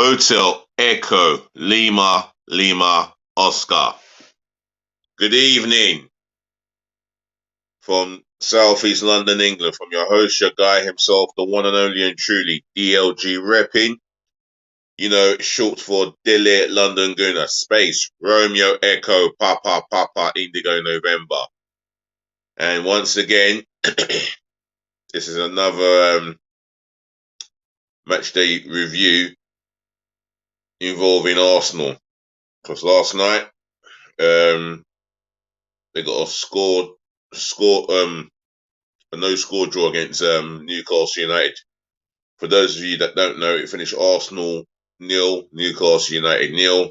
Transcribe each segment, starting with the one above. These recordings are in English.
Hotel Echo Lima Lima Oscar. Good evening from Southeast London, England, from your host, your guy himself, the one and only and truly DLG repping. You know, short for Delhi London Gooner, space Romeo Echo Papa Papa Indigo November. And once again, this is another match day review involving Arsenal. Because last night, they got a no score draw against Newcastle United. For those of you that don't know, it finished Arsenal 0, Newcastle United 0.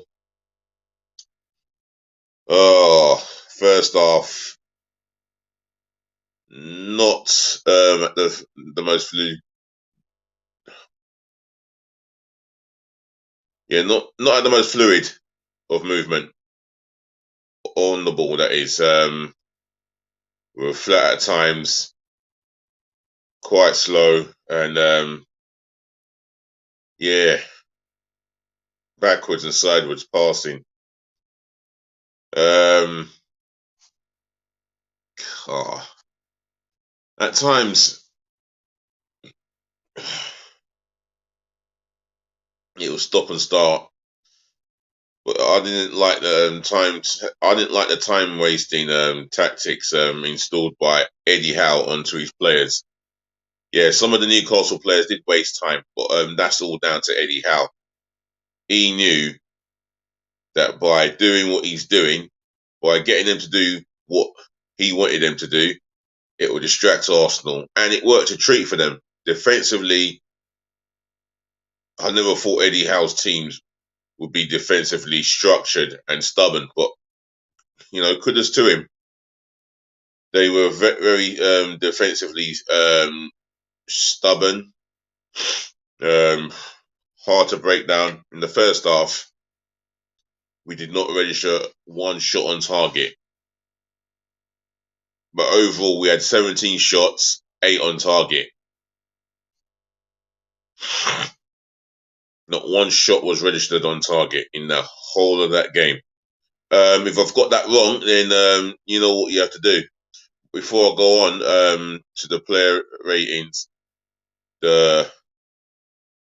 Oh, first half, not at the most fluid. Yeah, not at the most fluid of movement on the ball. That is, we were flat at times, quite slow, and yeah, backwards and sideways passing. At times, it was stop and start, but I didn't like the time. I didn't like the time wasting tactics installed by Eddie Howe onto his players. Yeah, some of the Newcastle players did waste time, but that's all down to Eddie Howe. He knew that by doing what he's doing, by getting them to do what he wanted them to do, it would distract Arsenal, and it worked a treat for them. Defensively, I never thought Eddie Howe's teams would be defensively structured and stubborn, but, you know, kudos to him. They were very defensively stubborn, hard to break down. In the first half, we did not register one shot on target. But overall, we had 17 shots, 8 on target. Not one shot was registered on target in the whole of that game. If I've got that wrong, then you know what you have to do. Before I go on to the player ratings, the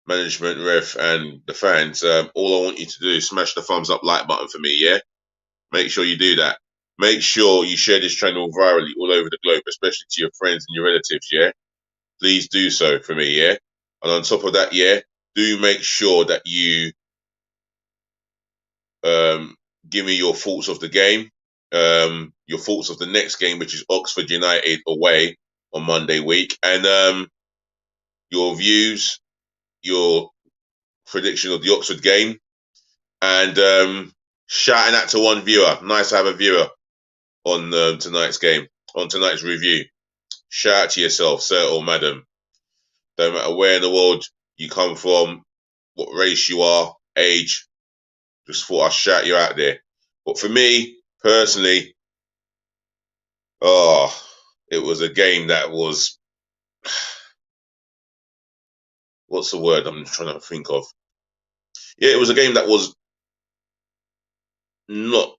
management, ref, and the fans, all I want you to do is smash the thumbs up like button for me, yeah? Make sure you do that. Make sure you share this channel virally all over the globe, especially to your friends and your relatives, yeah? Please do so for me, yeah? And on top of that, yeah, do make sure that you give me your thoughts of the game, your thoughts of the next game, which is Oxford United away on Monday week, and your views, your prediction of the Oxford game, and shouting out to one viewer. Nice to have a viewer on tonight's game, on tonight's review. Shout out to yourself, sir or madam. Don't matter where in the world you come from, what race you are, age, just thought I'd shout you out there. But for me, personally, it was a game that was, what's the word I'm trying to think of? Yeah, it was a game that was not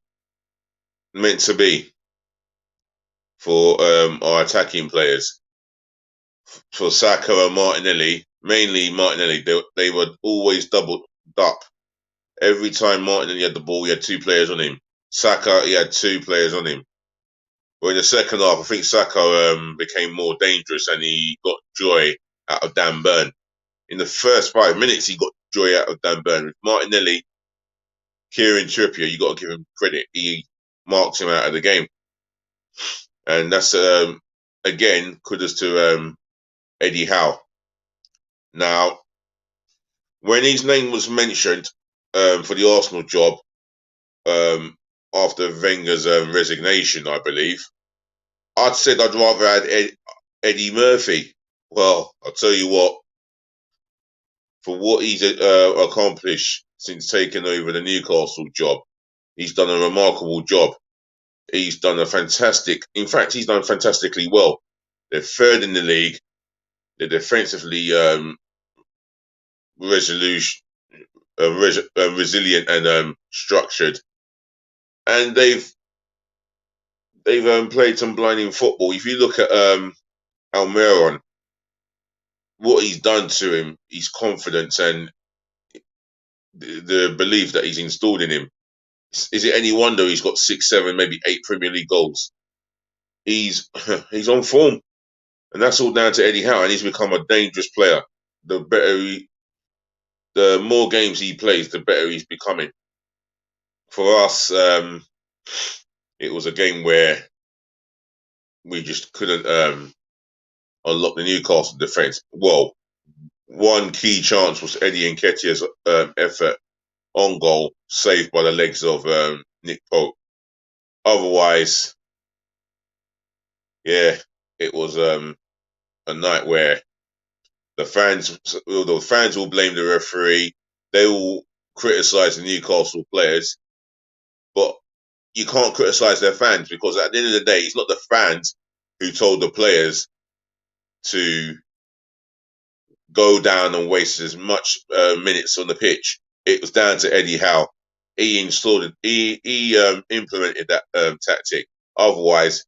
meant to be for our attacking players. For Saka and Martinelli, mainly Martinelli, they were always doubled up. Every time Martinelli had the ball, he had 2 players on him. Saka, he had 2 players on him. But in the second half, I think Saka became more dangerous and he got joy out of Dan Burn. In the first 5 minutes, he got joy out of Dan Burn. With Martinelli, Kieran Trippier, you got to give him credit. He marked him out of the game. And that's, again, kudos to Eddie Howe. Now, when his name was mentioned for the Arsenal job after Wenger's resignation, I believe, I'd said I'd rather have Eddie Murphy. Well, I'll tell you what, for what he's accomplished since taking over the Newcastle job, he's done a remarkable job. He's done in fact, he's done fantastically well. They're 3rd in the league. They're defensively resolute. resilient and structured, and they've played some blinding football. If you look at Almiron, what he's done to him, his confidence and the belief that he's installed in him. Is it any wonder he's got 6, 7, maybe 8 Premier League goals? He's he's on form, and that's all down to Eddie Howe, and he's become a dangerous player. The more games he plays, the better he's becoming. For us, it was a game where we just couldn't unlock the Newcastle defence. Well, one key chance was Eddie Nketiah's effort on goal, saved by the legs of Nick Pope. Otherwise, yeah, it was a night where the fans will blame the referee. They will criticise the Newcastle players, but you can't criticise their fans, because at the end of the day, it's not the fans who told the players to go down and waste as much minutes on the pitch. It was down to Eddie Howe. He implemented that tactic. Otherwise,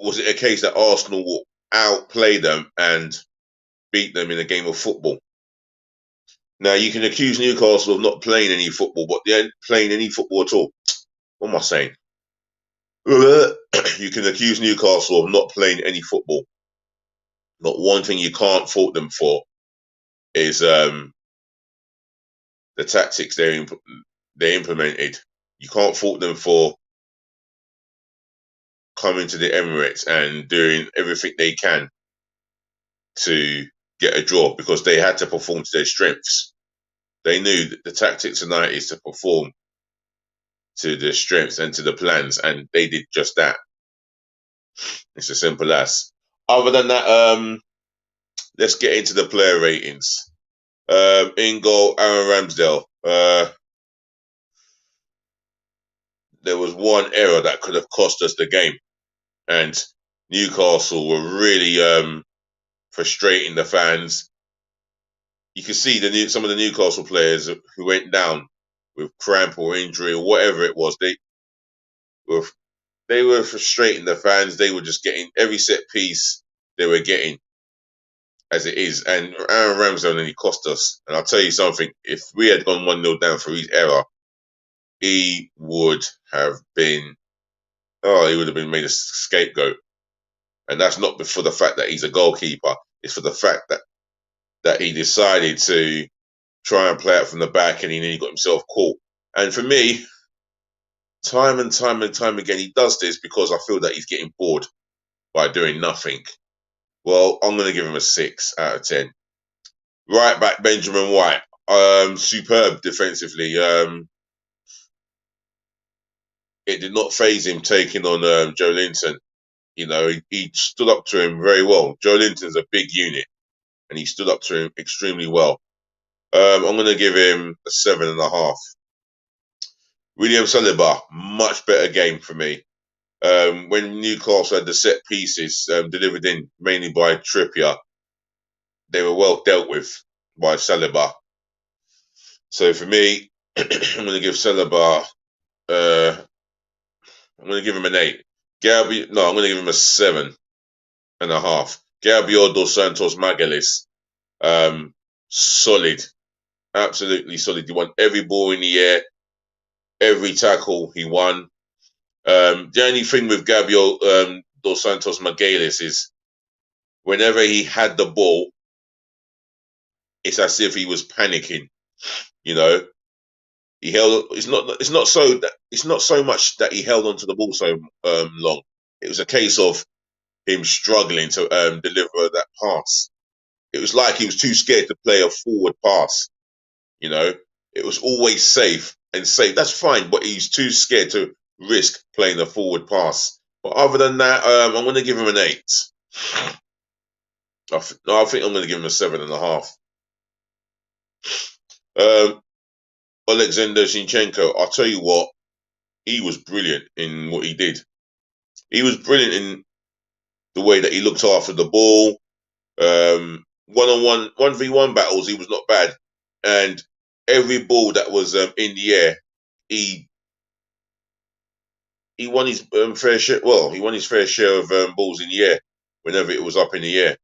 was it a case that Arsenal will outplay them and beat them in a game of football? Now, you can accuse Newcastle of not playing any football, but they aren't playing any football at all. What am I saying? You can accuse Newcastle of not playing any football. But one thing you can't fault them for is the tactics they implemented. You can't fault them for coming to the Emirates and doing everything they can to get a draw, because they had to perform to their strengths. They knew that the tactic tonight is to perform to their strengths and to the plans, and they did just that. It's as simple as. Other than that, let's get into the player ratings. In goal, Aaron Ramsdale. There was one error that could have cost us the game, and Newcastle were really frustrating the fans. You can see some of the Newcastle players who went down with cramp or injury or whatever it was. They were frustrating the fans. They were just getting every set piece they were getting as it is. And Aaron Ramsdale nearly cost us. And I'll tell you something, if we had gone 1-0 down for his error, he would have been made a scapegoat. And that's not for the fact that he's a goalkeeper. It's for the fact that he decided to try and play out from the back, and he nearly got himself caught. And for me, time and time again, he does this because I feel that he's getting bored by doing nothing. Well, I'm going to give him a 6 out of 10. Right back, Benjamin White. Superb defensively. It did not faze him taking on Joe Linton. You know, he stood up to him very well. Joe Linton's a big unit, and he stood up to him extremely well. I'm going to give him a 7.5. William Saliba, much better game for me. When Newcastle had the set pieces delivered in mainly by Trippier, they were well dealt with by Saliba. So for me, I'm going to give Saliba, I'm going to give him an 8. I'm going to give him a 7.5. Gabriel dos Santos Magalhães, solid, absolutely solid. He won every ball in the air, every tackle he won. The only thing with Gabriel dos Santos Magalhães is whenever he had the ball, it's as if he was panicking. You know, he held. It's not so much that he held onto the ball so long. It was a case of him struggling to deliver that pass. It was like he was too scared to play a forward pass. You know, it was always safe and safe. That's fine, but he's too scared to risk playing a forward pass. But other than that, I'm going to give him an 8. I think I'm going to give him a 7.5. Alexander Zinchenko, I'll tell you what, he was brilliant in what he did. He was brilliant in the way that he looked after the ball. one-on-one, 1v1 battles, he was not bad. And every ball that was in the air, he he won his fair share. Well, he won his fair share of balls in the air whenever it was up in the air.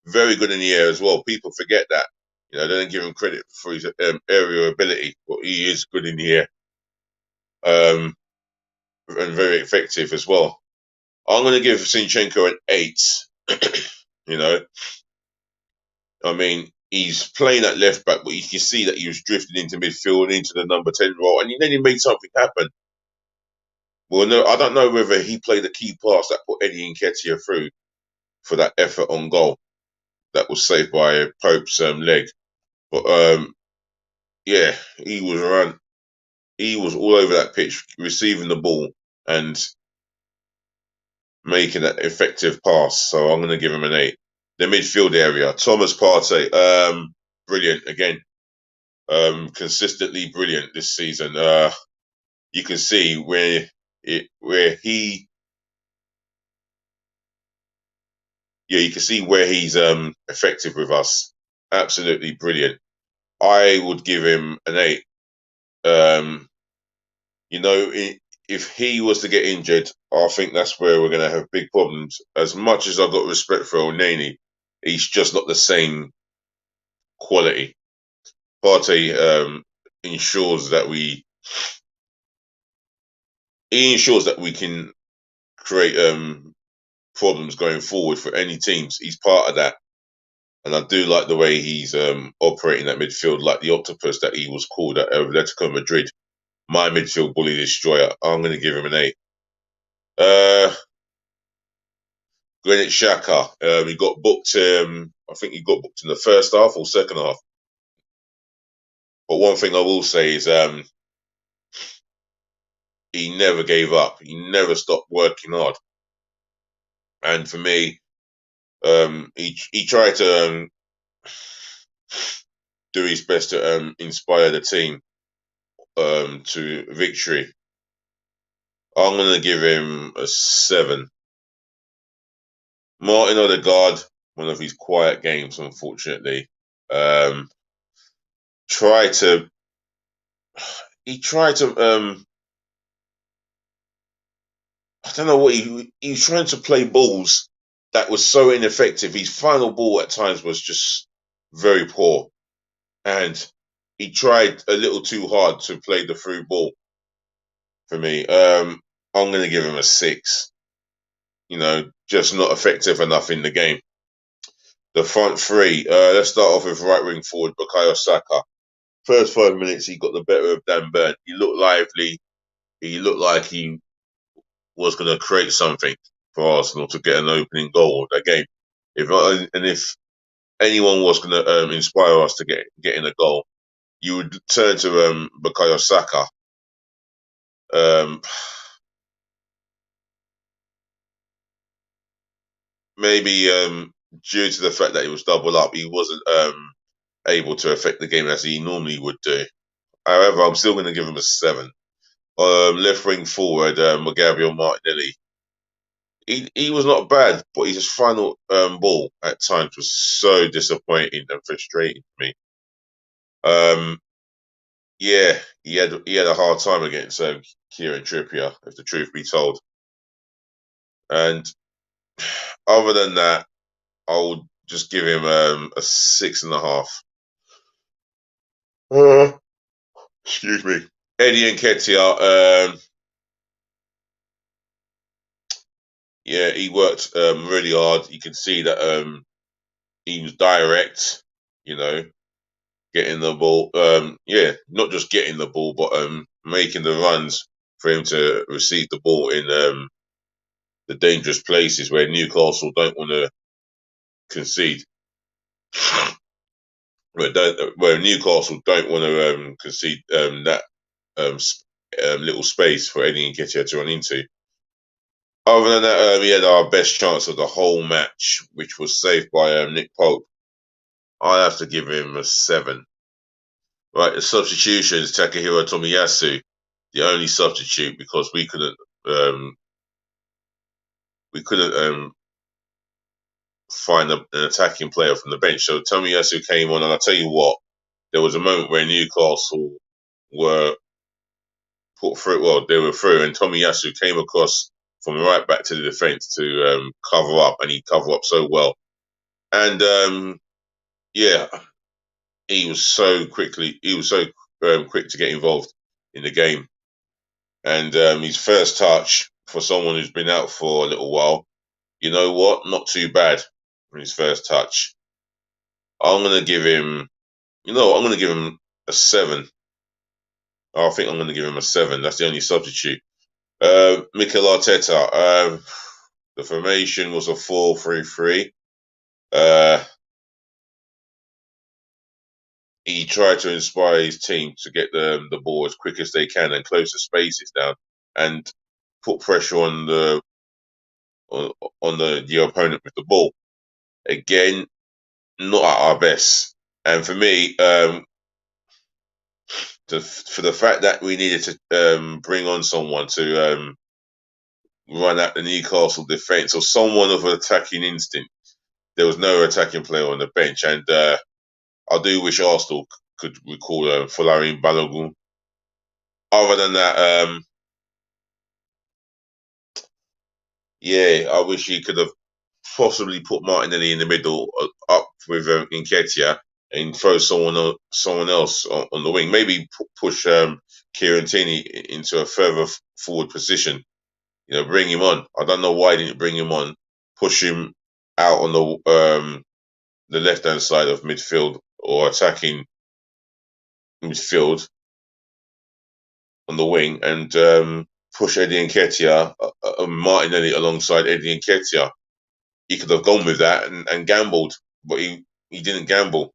Very good in the air as well. People forget that. You know, they don't give him credit for his aerial ability, but he is good in the air, and very effective as well. I'm going to give Zinchenko an 8. You know, I mean, he's playing at left back, but you can see that he was drifting into midfield and into the number 10 role, and then he made something happen. Well, no, I don't know whether he played a key pass that put Eddie Nketiah through for that effort on goal that was saved by Pope's leg. But yeah, he was around. He was all over that pitch, receiving the ball and making that effective pass. So I'm going to give him an 8. The midfield area, Thomas Partey, brilliant again. Consistently brilliant this season. You can see where he, you can see where he's effective with us. Absolutely brilliant. I would give him an 8. You know, if he was to get injured, I think that's where we're going to have big problems. As much as I've got respect for Elneny, he's just not the same quality. Partey ensures that we can create problems going forward for any teams. He's part of that, and I do like the way he's operating that midfield, like the octopus that he was called at Atletico Madrid. My midfield bully destroyer. I'm going to give him an 8. Granit Xhaka, he got booked. I think he got booked in the first half or second half. But one thing I will say is he never gave up. He never stopped working hard. And for me, he tried to do his best to inspire the team to victory. I'm going to give him a 7. Martin Odegaard, one of his quiet games, unfortunately. He tried to I don't know what he was trying to play balls that was so ineffective. His final ball at times was just very poor, and he tried a little too hard to play the through ball. For me, I'm going to give him a 6. You know, just not effective enough in the game. The front three. Let's start off with right wing forward Bukayo Saka. First 5 minutes, he got the better of Dan Burn. He looked lively. He looked like he was going to create something for Arsenal to get an opening goal of that game. If anyone was going to inspire us to get in a goal, you would turn to Bukayo Saka. Maybe due to the fact that he was double up, he wasn't able to affect the game as he normally would do. However, I'm still going to give him a 7. Left wing forward, Gabriel Martinelli. He was not bad, but his final ball at times was so disappointing and frustrating for me. Yeah, he had a hard time against Kieran Trippier, if the truth be told. And other than that, I would just give him a 6.5. Excuse me. Eddie Nketiah, yeah, he worked really hard. You can see that he was direct, you know, getting the ball. Yeah, not just getting the ball, but making the runs for him to receive the ball in the dangerous places where Newcastle don't want to concede. Where Newcastle don't want to concede that little space for Eddie Nketiah to run into. Other than that, we had our best chance of the whole match, which was saved by Nick Pope. I have to give him a 7. Right, the substitutions, Takahiro Tomiyasu, the only substitute because we couldn't find an attacking player from the bench. So Tomiyasu came on, and I'll tell you what, there was a moment where Newcastle were put through. Well, they were through, and Tomiyasu came across from the right back to the defence to cover up, and he covered up so well. And yeah, he was so quick to get involved in the game. And his first touch for someone who's been out for a little while, you know what? Not too bad for his first touch. I'm gonna give him. You know what? I'm gonna give him a 7. I think I'm gonna give him a 7. That's the only substitute. Mikel Arteta. The formation was a 4-3-3. He tried to inspire his team to get the ball as quick as they can and close the spaces down and put pressure on the opponent with the ball. Again, not at our best. And for me, for the fact that we needed to bring on someone to run at the Newcastle defence or someone of an attacking instinct, there was no attacking player on the bench. And I do wish Arsenal could recall Folarin Balogun. Other than that, yeah, I wish he could have possibly put Martinelli in the middle, up with Nketiah, and throw someone else on the wing. Maybe push Kieran Tierney into a further forward position. You know, bring him on. I don't know why he didn't bring him on. Push him out on the left hand side of midfield or attacking midfield on the wing, and push Eddie Nketiah, Martinelli alongside Eddie Nketiah. He could have gone with that and gambled, but he didn't gamble.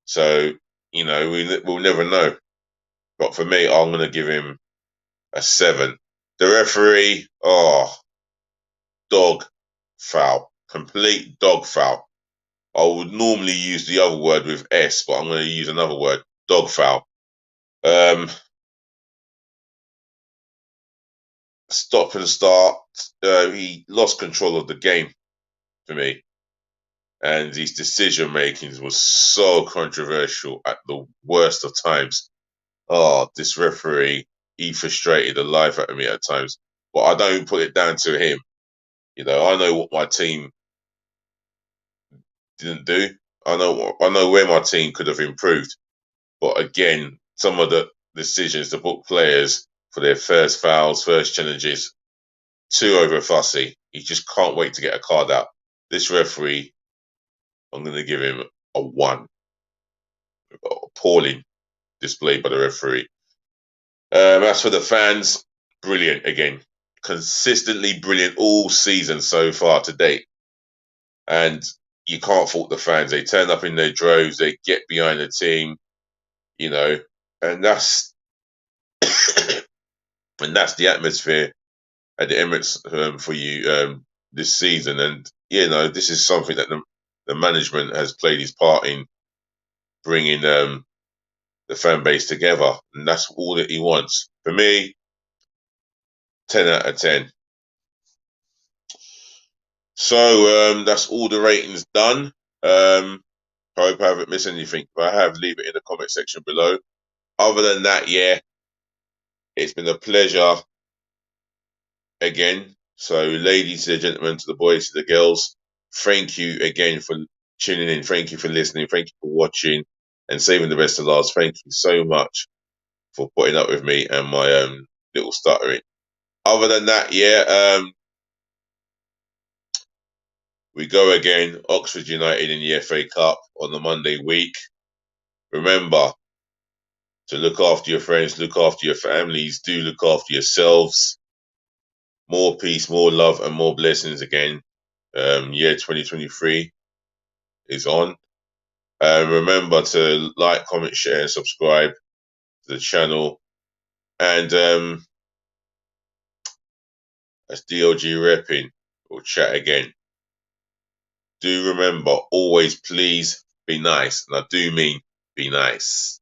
So, you know, we'll never know. But for me, I'm going to give him a 7. The referee, dog foul. Complete dog foul. I would normally use the other word with S, but I'm going to use another word. Dog foul. Stop and start. He lost control of the game for me. And his decision making was so controversial at the worst of times. Oh, this referee, he frustrated the life out of me at times. But I don't put it down to him. You know, I know what my team didn't do. I know where my team could have improved. But again, some of the decisions to book players for their first fouls, first challenges, too over fussy. He just can't wait to get a card out. This referee, I'm going to give him a 1. Appalling display by the referee. As for the fans, brilliant again. Consistently brilliant all season so far to date. And you can't fault the fans. They turn up in their droves. They get behind the team, you know, and that's and that's the atmosphere at the Emirates for you this season. And, you know, this is something that the management has played his part in bringing the fan base together. And that's all that he wants. For me, 10 out of 10. So that's all the ratings done. Hope I haven't missed anything. If I have, leave it in the comment section below. Other than that, yeah, it's been a pleasure again. So, ladies and gentlemen, to the boys, to the girls, thank you again for tuning in. Thank you for listening. Thank you for watching and saving the best to last. Thank you so much for putting up with me and my little stuttering. Other than that, yeah, we go again. Oxford United in the FA Cup on the Monday week. Remember to look after your friends, look after your families, do look after yourselves. More peace, more love, and more blessings again. Year 2023 is on. Remember to like, comment, share, and subscribe to the channel. And that's DLG Repping. We'll chat again. Do remember, always please be nice. And I do mean be nice.